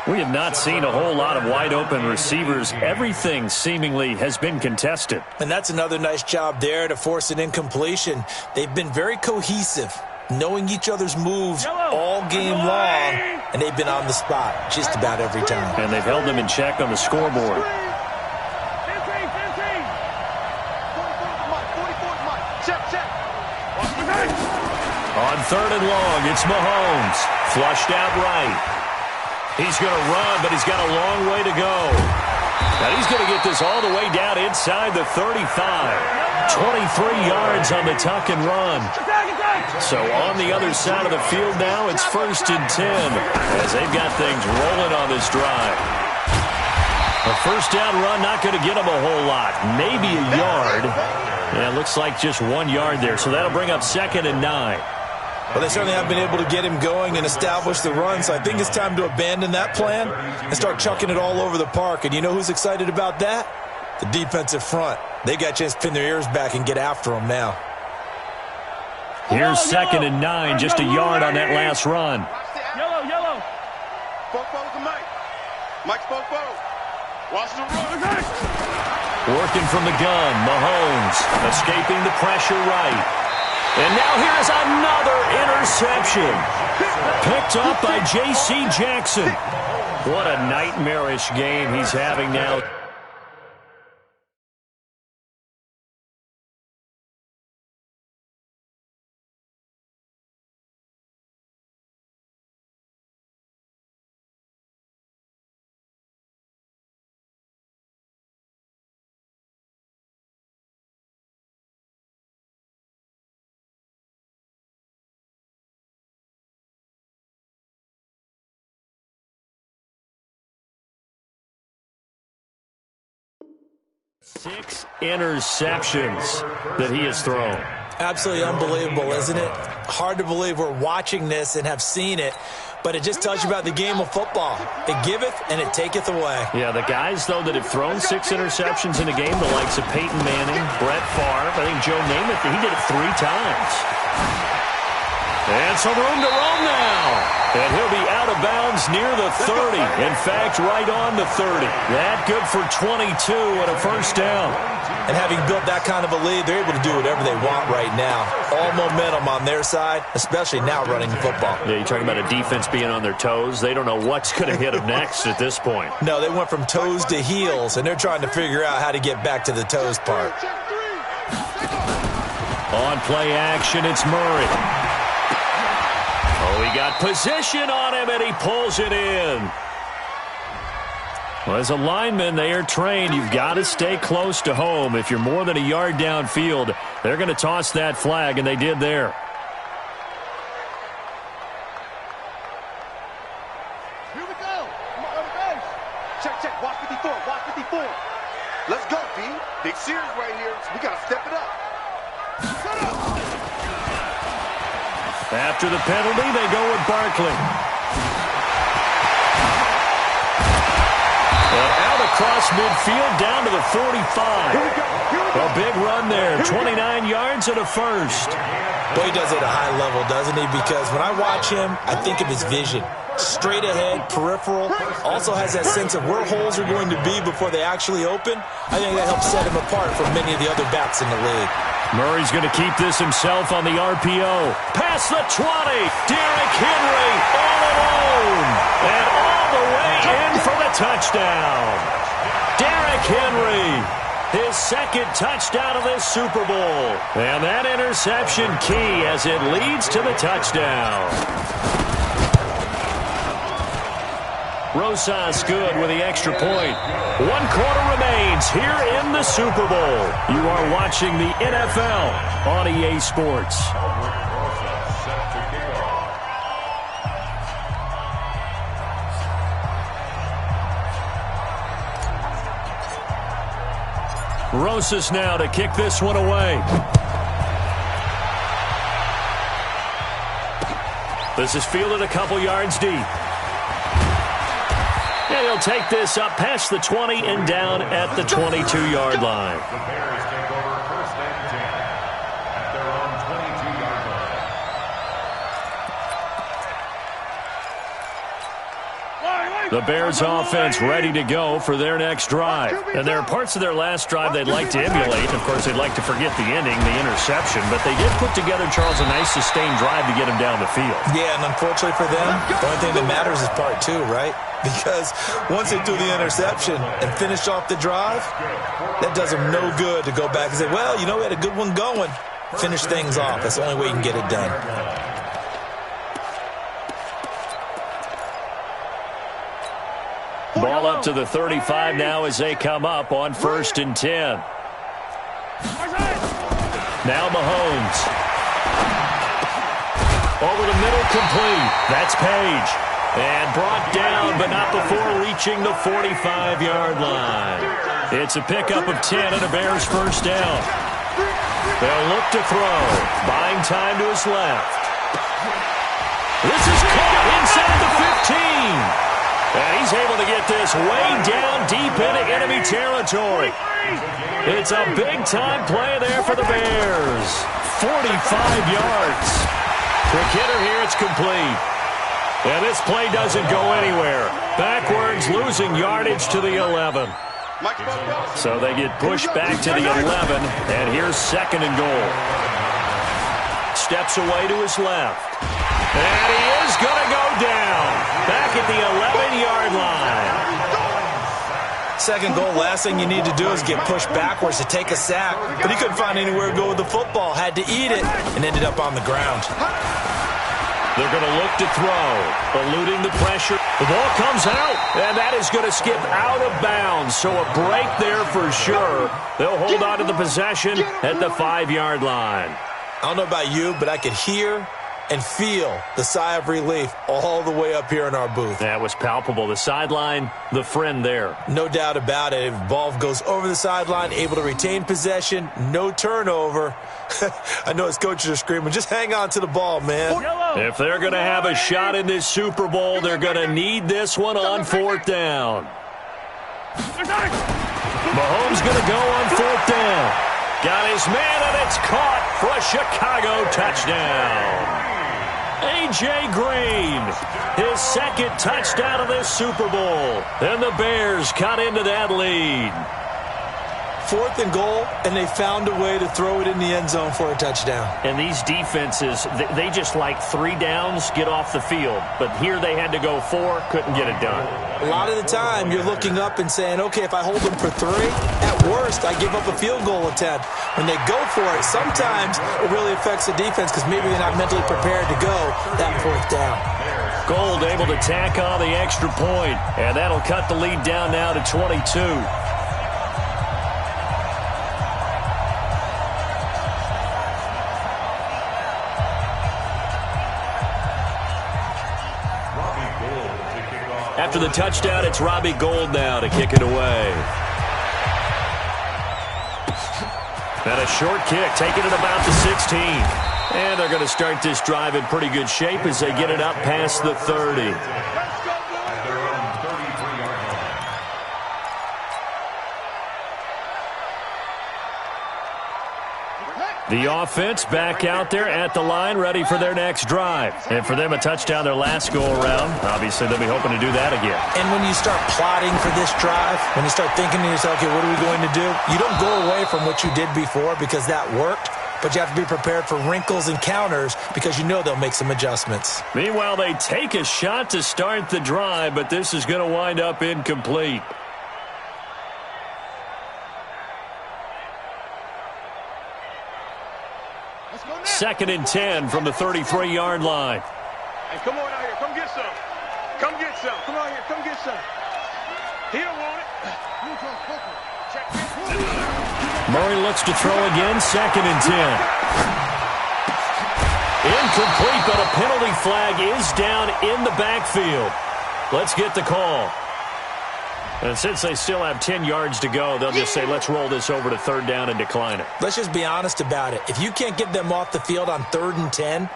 We have not seen a whole lot of wide-open receivers. Everything seemingly has been contested. And that's another nice job there to force an incompletion. They've been very cohesive, knowing each other's moves all game long, and they've been on the spot just about every time. And they've held them in check on the scoreboard. On 3rd and long, it's Mahomes. Flushed out right. He's going to run, but he's got a long way to go. Now he's going to get this all the way down inside the 35. 23 yards on the tuck and run. So on the other side of the field now, it's 1st and 10 as they've got things rolling on this drive. A first down run not going to get them a whole lot. Maybe a yard. Yeah, it looks like just 1 yard there. So that'll bring up 2nd and 9. Well, they certainly have been able to get him going and establish the run, so I think it's time to abandon that plan and start chucking it all over the park. And you know who's excited about that? The defensive front. They got a chance to pin their ears back and get after him now. Here's 2nd and 9, just a yard on that last run. Yellow. Fofo's the Mike. Mike's Fofo. Watch the run. Working from the gun, Mahomes escaping the pressure right. And now here is another interception. Picked up by J.C. Jackson. What a nightmarish game he's having now. 6 interceptions that he has thrown. Absolutely unbelievable, isn't it? Hard to believe we're watching this and have seen it, but it just tells you about the game of football. It giveth and it taketh away. Yeah, the guys, though, that have thrown 6 interceptions in a game, the likes of Peyton Manning, Brett Favre, I think Joe Namath, he did it 3 times. And some room to roam now. And he'll be out of bounds near the 30. In fact, right on the 30. That good for 22 and a first down. And having built that kind of a lead, they're able to do whatever they want right now. All momentum on their side, especially now running the football. Yeah, you're talking about a defense being on their toes. They don't know what's going to hit them next at this point. No, they went from toes to heels, and they're trying to figure out how to get back to the toes part. On play action, it's Murray. Oh, he got position on him, and he pulls it in. Well, as a lineman, they are trained. You've got to stay close to home. If you're more than a yard downfield, they're going to toss that flag, and they did there. Here we go. Come on, base. Check. Watch 54. Watch 54. Let's go, B. Big series right here. So we got to step it up. Set up. After the penalty, they go with Barkley. And out across midfield down to the 45. A big run there, 29 yards and a first. Boy, he does it at a high level, doesn't he? Because when I watch him, I think of his vision. Straight ahead, peripheral, also has that sense of where holes are going to be before they actually open. I think that helps set him apart from many of the other backs in the league. Murray's going to keep this himself on the RPO. Past the 20. Derrick Henry all alone. And all the way in for the touchdown. Derrick Henry, his second touchdown of this Super Bowl. And that interception key as it leads to the touchdown. Rosas good with the extra point. 1 quarter remains here in the Super Bowl. You are watching the NFL on EA Sports. Rosas now to kick this one away. This is fielded a couple yards deep. And he'll take this up past the 20 and down at the 22-yard line. The Bears take over first and 10 at their own 22-yard line. The Bears offense ready to go for their next drive. And there are parts of their last drive they'd like to emulate. Of course, they'd like to forget the ending, the interception. But they did put together, Charles, a nice sustained drive to get him down the field. Yeah, and unfortunately for them, the only thing that matters is part 2, right? Because once they threw the interception and finished off the drive, that does them no good to go back and say, well, you know, we had a good one going. Finish things off. That's the only way you can get it done. Ball up to the 35 now as they come up on 1st and 10. Now Mahomes. Over the middle, complete. That's Page. And brought down, but not before reaching the 45-yard line. It's a pickup of 10 and a Bears first down. They'll look to throw. Buying time to his left. This is caught inside the 15. And he's able to get this way down deep into enemy territory. It's a big-time play there for the Bears. 45 yards. Quick hitter here, it's complete. And this play doesn't go anywhere. Backwards, losing yardage to the 11. So they get pushed back to the 11, and here's 2nd and goal. Steps away to his left. And he is going to go down. Back at the 11-yard line. 2nd goal, last thing you need to do is get pushed backwards to take a sack. But he couldn't find anywhere to go with the football. Had to eat it and ended up on the ground. They're going to look to throw, eluding the pressure. The ball comes out, and that is going to skip out of bounds. So a break there for sure. They'll hold on to the possession at the 5-yard line. I don't know about you, but I could hear and feel the sigh of relief all the way up here in our booth. That was palpable. The sideline, the friend there. No doubt about it. If ball goes over the sideline, able to retain possession, no turnover. I know his coaches are screaming, just hang on to the ball, man. If they're going to have a shot in this Super Bowl, they're going to need this one on fourth down. Mahomes going to go on fourth down. Got his man, and it's caught for a Chicago touchdown. A.J. Green, his second touchdown of this Super Bowl. And the Bears cut into that lead. 4th and goal, and they found a way to throw it in the end zone for a touchdown. And these defenses, they just like 3 downs, get off the field. But here they had to go 4, couldn't get it done. A lot of the time, you're looking up and saying, okay, if I hold them for 3, at worst, I give up a field goal attempt. When they go for it, sometimes it really affects the defense because maybe they're not mentally prepared to go that 4th down. Gold able to tack on the extra point, and that'll cut the lead down now to 22. After the touchdown, it's Robbie Gould now to kick it away. And a short kick, taking it about the 16. And they're going to start this drive in pretty good shape as they get it up past the 30. The offense back out there at the line, ready for their next drive. And for them, a touchdown their last go-around. Obviously, they'll be hoping to do that again. And when you start plotting for this drive, when you start thinking to yourself, okay, what are we going to do? You don't go away from what you did before because that worked, but you have to be prepared for wrinkles and counters because you know they'll make some adjustments. Meanwhile, they take a shot to start the drive, but this is going to wind up incomplete. Second and 10 from the 33-yard line. Hey, come on out here. Come get some. Come get some. Come on here. Come get some. He don't want it. Murray looks to throw again. Second and 10. Incomplete, but a penalty flag is down in the backfield. Let's get the call. And since they still have 10 yards to go, they'll just say, let's roll this over to 3rd down and decline it. Let's just be honest about it. If you can't get them off the field on 3rd and 10,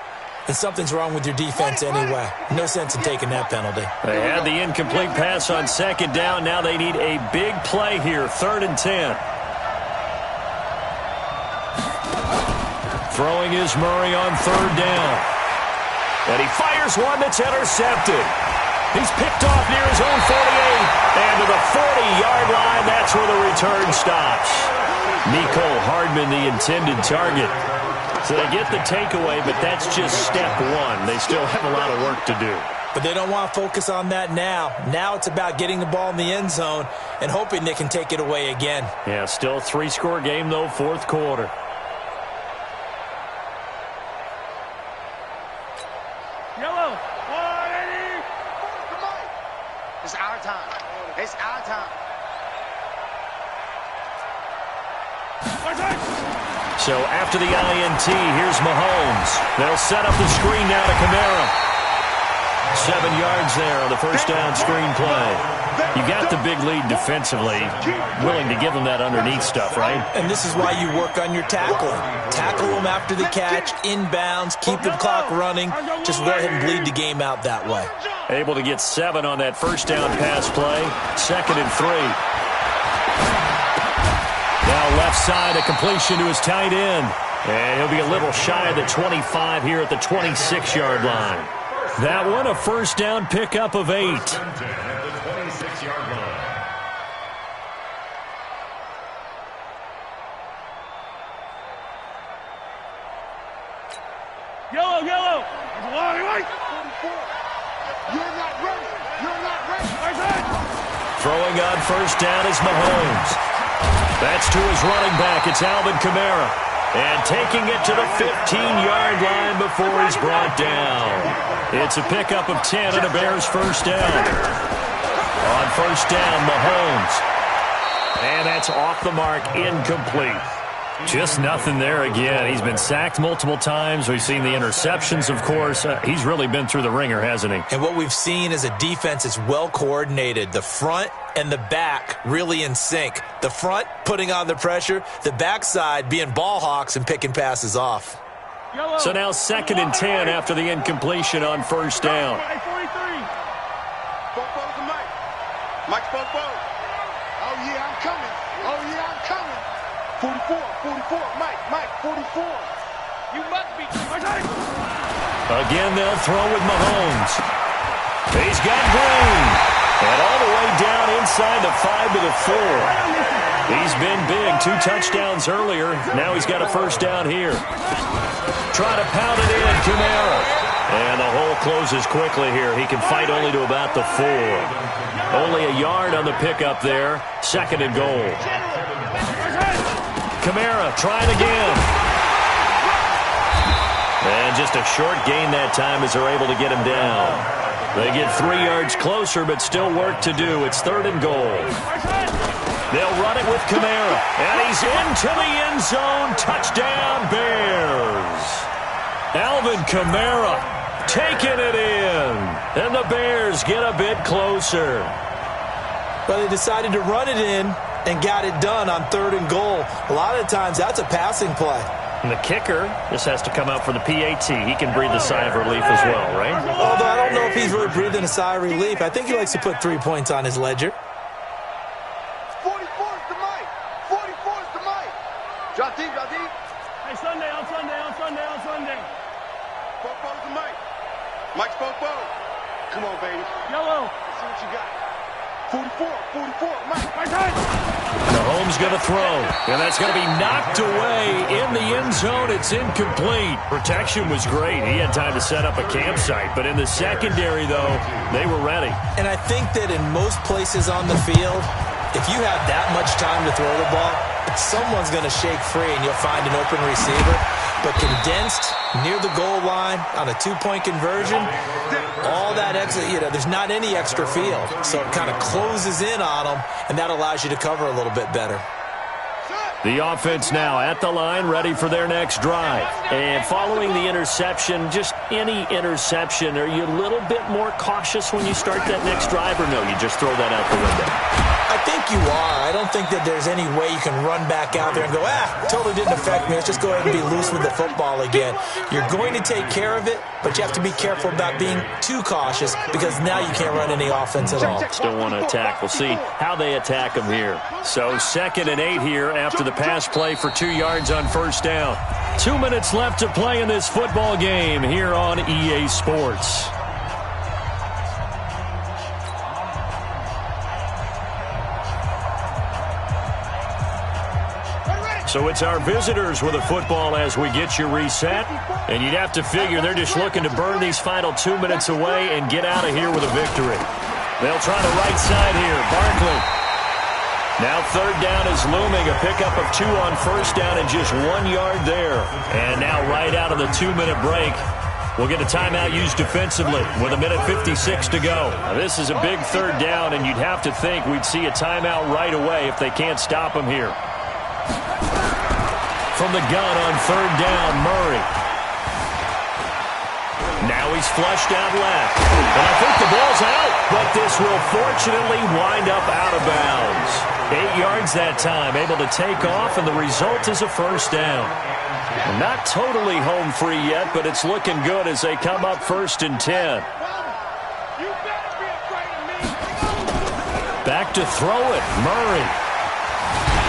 then something's wrong with your defense anyway. No sense in taking that penalty. They had the incomplete pass on 2nd down. Now they need a big play here, 3rd and 10. Throwing is Murray on 3rd down. And he fires one that's intercepted. He's picked off near his own 48. And to the 40-yard line, that's where the return stops. Mecole Hardman, the intended target. So they get the takeaway, but that's just step 1. They still have a lot of work to do. But they don't want to focus on that now. Now it's about getting the ball in the end zone and hoping they can take it away again. Yeah, still a 3-score game, though, 4th quarter. Yellow. 180. It's our time. It's our time. So after the INT, here's Mahomes. They'll set up the screen now to Kamara. 7 yards there on the first down screen play. You got the big lead defensively. Willing to give them that underneath stuff, right? And this is why you work on your tackling. Tackle them after the catch, inbounds, keep the clock running. Just go ahead and bleed the game out that way. Able to get 7 on that first down pass play. 2nd and 3. Now left side, a completion to his tight end. And he'll be a little shy of the 25 here at the 26-yard line. That one, a first down pickup of 8. At the 26-yard line. Yellow, yellow. Wait. You're not ready. You're not ready. Throwing on first down is Mahomes. That's to his running back. It's Alvin Kamara. And taking it to the 15-yard line before he's brought down. It's a pickup of 10 and a Bears first down. On first down, Mahomes. And that's off the mark, incomplete. Just nothing there again. He's been sacked multiple times. We've seen the interceptions, of course. He's really been through the ringer, hasn't he? And what we've seen is a defense that's well coordinated. The front and the back really in sync. The front putting on the pressure, the backside being ball hawks and picking passes off. So now 2nd and 10 after the incompletion on first down. Mike Popo. Oh, yeah, I'm coming. Oh, yeah, I'm coming. 44, Mike, 44. You must be. Again, they'll throw with Mahomes. He's got Green. And all the way down inside the 5 to the 4. He's been big. 2 touchdowns earlier. Now he's got a first down here. Try to pound it in, Kamara. And the hole closes quickly here. He can fight only to about the 4. Only a yard on the pickup there. 2nd and goal. Kamara trying again. And just a short gain that time as they're able to get him down. They get 3 yards closer, but still work to do. It's 3rd and goal. They'll run it with Kamara. And he's into the end zone. Touchdown, Bears. Alvin Kamara taking it in. And the Bears get a bit closer. Well, they decided to run it in and got it done on 3rd and goal. A lot of times, that's a passing play. And the kicker just has to come out for the PAT. He can breathe a sigh of relief as well, right? Although I don't know if he's really breathing a sigh of relief. I think he likes to put 3 points on his ledger. 44 is the Mike. 44 is the Mike. Drop deep. Hey, Sunday. Popo's the Mike. Mike's Popo. Come on, baby. Yellow. Let's see what you got. 44, Mike. Mahomes going to throw, and that's going to be knocked away in the end zone. It's incomplete. Protection was great. He had time to set up a campsite, but in the secondary, though, they were ready. And I think that in most places on the field, if you have that much time to throw the ball, someone's going to shake free and you'll find an open receiver. But condensed near the goal line on a 2-point conversion, all that extra, there's not any extra field. So it kind of closes in on them, and that allows you to cover a little bit better. The offense now at the line, ready for their next drive. And following the interception, just any interception, are you a little bit more cautious when you start that next drive, or no, you just throw that out the window? I think you are. I don't think that there's any way you can run back out there and go, totally didn't affect me. Let's just go ahead and be loose with the football again. You're going to take care of it, but you have to be careful about being too cautious because now you can't run any offense at all. Still want to attack. We'll see how they attack them here. So 2nd and 8 here after the pass play for 2 yards on first down. 2 minutes left to play in this football game here on EA Sports. So it's our visitors with a football as we get you reset. And you'd have to figure they're just looking to burn these final 2 minutes away and get out of here with a victory. They'll try the right side here. Barkley. Now 3rd down is looming. A pickup of 2 on first down and just 1 yard there. And now right out of the 2-minute break, we'll get a timeout used defensively with 1:56 to go. Now, this is a big 3rd down, and you'd have to think we'd see a timeout right away if they can't stop them here. From the gun on 3rd down, Murray. Now he's flushed out left. And I think the ball's out, but this will fortunately wind up out of bounds. 8 yards that time, able to take off, and the result is a first down. Not totally home free yet, but it's looking good as they come up 1st and 10. Back to throw it, Murray.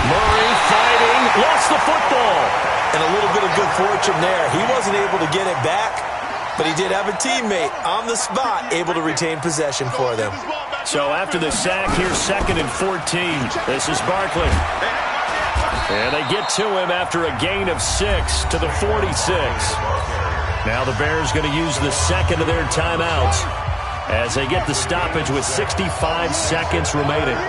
Murray fighting, lost the football. And a little bit of good fortune there. He wasn't able to get it back, but he did have a teammate on the spot able to retain possession for them. So after the sack, here's 2nd and 14. This is Barkley. And they get to him after a gain of 6 to the 46. Now the Bears going to use the 2nd of their timeouts as they get the stoppage with 65 seconds remaining.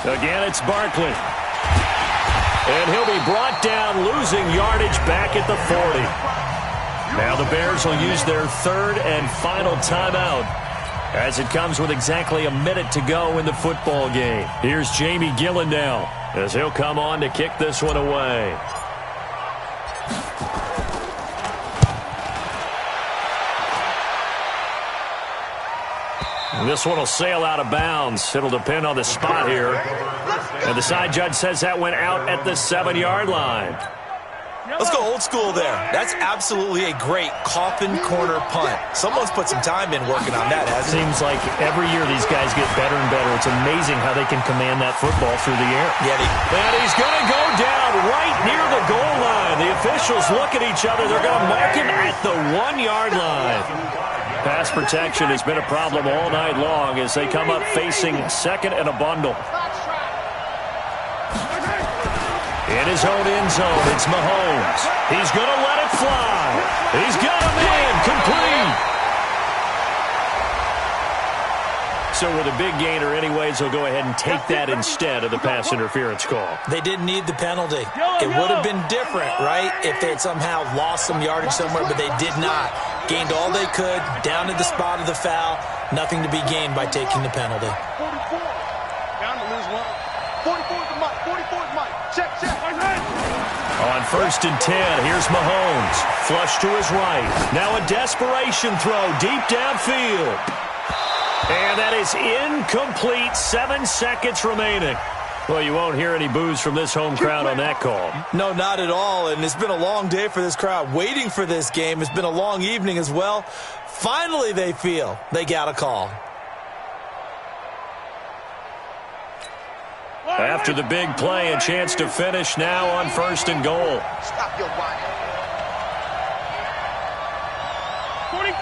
Again, it's Barkley. And he'll be brought down, losing yardage back at the 40. Now the Bears will use their third and final timeout as it comes with exactly a minute to go in the football game. Here's Jamie Gillen now as he'll come on to kick this one away. This one will sail out of bounds. It'll depend on the spot here. And the side judge says that went out at the 7-yard line. Let's go old school there. That's absolutely a great coffin corner punt. Someone's put some time in working on that, hasn't it? Seems like every year these guys get better and better. It's amazing how they can command that football through the air. Yeah, and he's going to go down right near the goal line. The officials look at each other. They're going to mark him at the 1-yard line. Pass protection has been a problem all night long as they come up facing second and a bundle. In his own end zone, it's Mahomes. He's going to let it fly. He's got a man complete. So with a big gainer anyways, he'll go ahead and take that instead of the pass interference call. They didn't need the penalty. It would have been different, right, if they had somehow lost some yardage somewhere, but they did not. Gained all they could, down to the spot of the foul. Nothing to be gained by taking the penalty. 44. Down to lose one. 44 is Mike. 44 is Mike. Check. On 1st and 10, here's Mahomes. Flush to his right. Now a desperation throw deep downfield. And that is incomplete. 7 seconds remaining. Well, you won't hear any boos from this home crowd on that call. No, not at all. And it's been a long day for this crowd waiting for this game. It's been a long evening as well. Finally, they feel they got a call. After the big play, a chance to finish now on 1st and goal. Stop your whining. 43.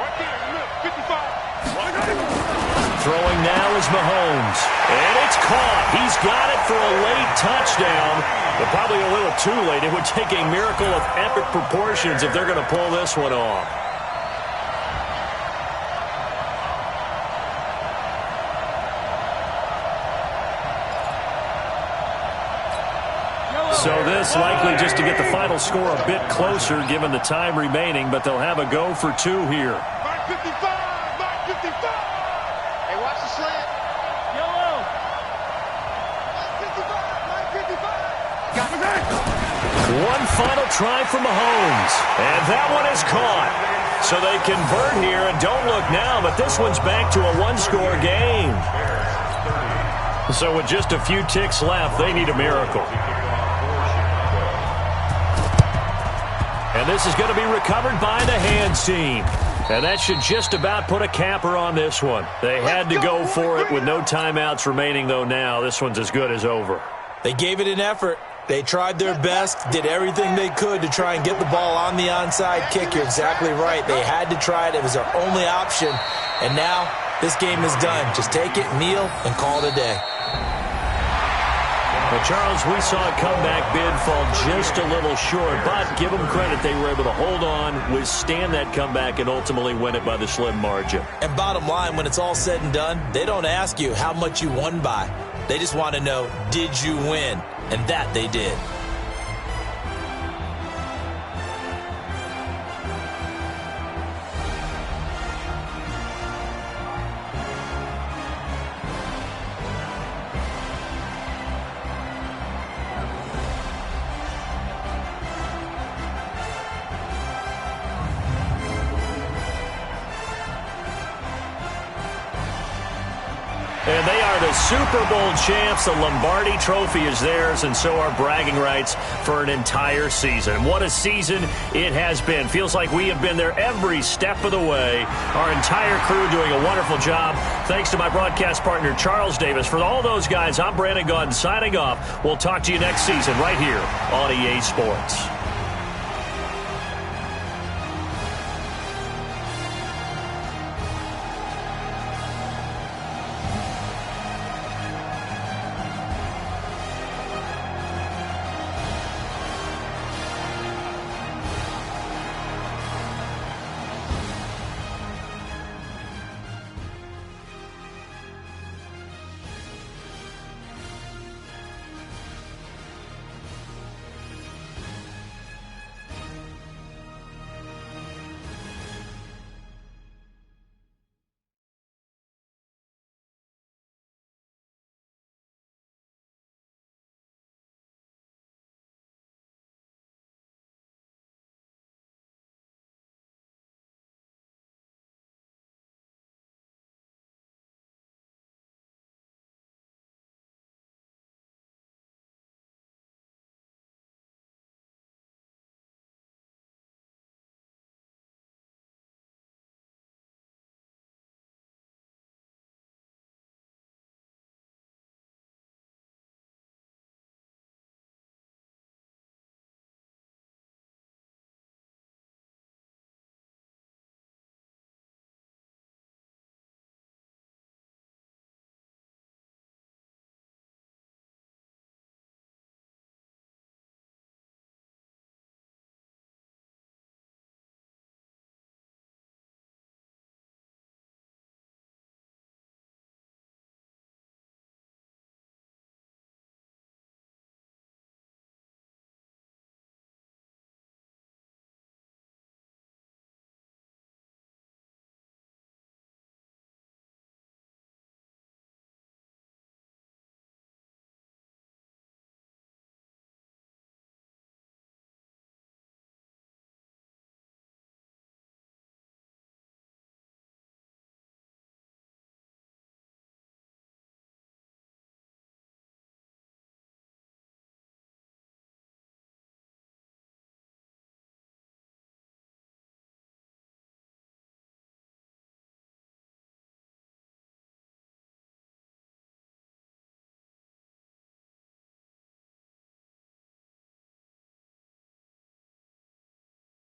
Right there, 55. Throwing now is Mahomes. And it's caught. He's got it for a late touchdown. But probably a little too late. It would take a miracle of epic proportions if they're going to pull this one off. So this likely just to get the final score a bit closer given the time remaining, but they'll have a go for 2 here. Mike 55. Hey, watch the slant. Yellow. Mike 55. Got it. One final try for Mahomes. And that one is caught. So they convert here and don't look now, but this one's back to a 1-score game. So with just a few ticks left, they need a miracle. And this is going to be recovered by the hands team. And that should just about put a capper on this one. They had to go for it with no timeouts remaining, though now this one's as good as over. They gave it an effort. They tried their best, did everything they could to try and get the ball on the onside kick. You're exactly right. They had to try it. It was their only option. And now this game is done. Just take it, kneel, and call it a day. Well, Charles, we saw a comeback bid fall just a little short, but give them credit. They were able to hold on, withstand that comeback, and ultimately win it by the slim margin. And bottom line, when it's all said and done, they don't ask you how much you won by. They just want to know, did you win? And that they did. And they are the Super Bowl champs. The Lombardi Trophy is theirs, and so are bragging rights for an entire season. What a season it has been. Feels like we have been there every step of the way. Our entire crew doing a wonderful job. Thanks to my broadcast partner, Charles Davis. For all those guys, I'm Brandon Gaudin signing off. We'll talk to you next season right here on EA Sports.